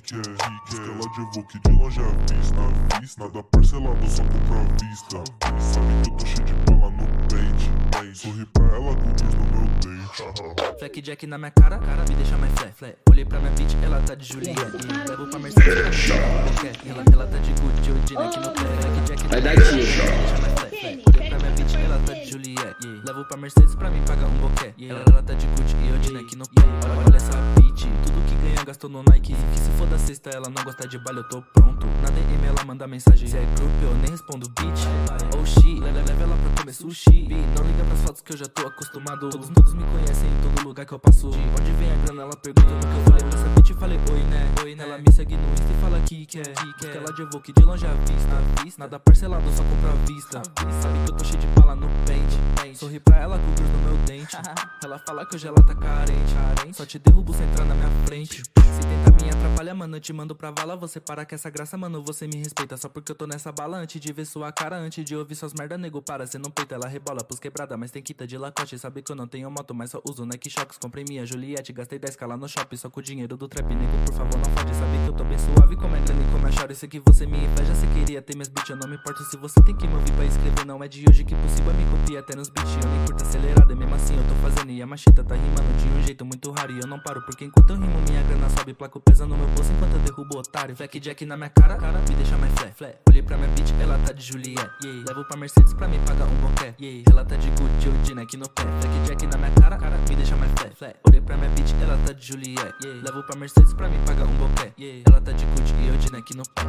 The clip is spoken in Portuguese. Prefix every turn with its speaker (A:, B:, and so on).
A: que ela de Evoque de longe à vista. Nada parcelado, só compra à vista. Sabe que eu tô cheio de bala no pente. Sorri pra ela com o Deus no meu dente.
B: Fleck Jack na minha cara, me deixa mais flé. Olhei pra minha bitch, ela tá de Juliette. Levo pra Mercedes, ela tá de Gucci, de Odina aqui no pé. Fleck Jack
C: Vai dar
B: me deixa
C: tiro.
B: mais flé. Olhei pra minha bitch, ela tá de Juliette. Levo pra Mercedes pra mim pagar um boquete. Ela tá de Gucci e Odina aqui no pé. Olha essa bitch, tudo que ganha gastou no Nike. Que se for da sexta, ela não gosta de baile, eu tô pronto. Na DM ela manda mensagem, se é grupo eu nem respondo bitch. Oh shit, leva ela pra comer sushi. Não liga pras fotos que eu já tô acostumado. Todos me conhecem em todo lugar que eu passo. De onde vem a grana, ela pergunta no que eu falei pra essa bitch e falei oi né. Ela me segue no Insta e fala que quer. Busca ela de Evoque de longe à vista. Nada parcelado, só compra à vista. Sabe que eu tô cheio de bala no pente. Sorri pra ela com o Deus no meu dente. Ela fala que hoje ela tá carente. Só te derrubo sem entrar na minha frente. Se tenta me atrapalhar, mano, eu te mando pra vala. Você para com essa graça, mano, você me respeita. Só porque eu tô nessa bala, antes de ver sua cara. Antes de ouvir suas merda, nego, para. Cê não peita, ela rebola pros quebrada. Mas tem quita de lacote, sabe que eu não tenho moto. Mas só uso Nike Shox, comprei minha Juliette. Gastei 10k lá no shopping, só com o dinheiro do trap. Nego, por favor, não fode, sabe que eu tô bem suave. Como é grana e como é choro. Isso que você me inveja, cê queria ter minhas beats. Eu não me importo se você tem que me ouvir pra escrever. Não é de hoje que possível me copia até nos beats. Eu nem curto acelerado, e mesmo assim eu tô fazendo. E a machita tá rimando de um jeito muito raro. E eu não paro, porque enquanto eu rimo, minha grana sobe. Placo pesa no meu bolso enquanto eu derrubo otário. Fleck Jack na minha cara, me deixa mais flé. Olhei pra minha bitch, ela tá de Juliette. Levo pra Mercedes pra me pagar um boquete. Ela tá de Gucci, Odina aqui no pé. Fleck Jack na minha cara, me deixa mais flé. Olhei pra minha bitch, ela tá de Juliette. Levo pra Mercedes pra me pagar um boquete. Ela tá de Gucci e Odina aqui no pé.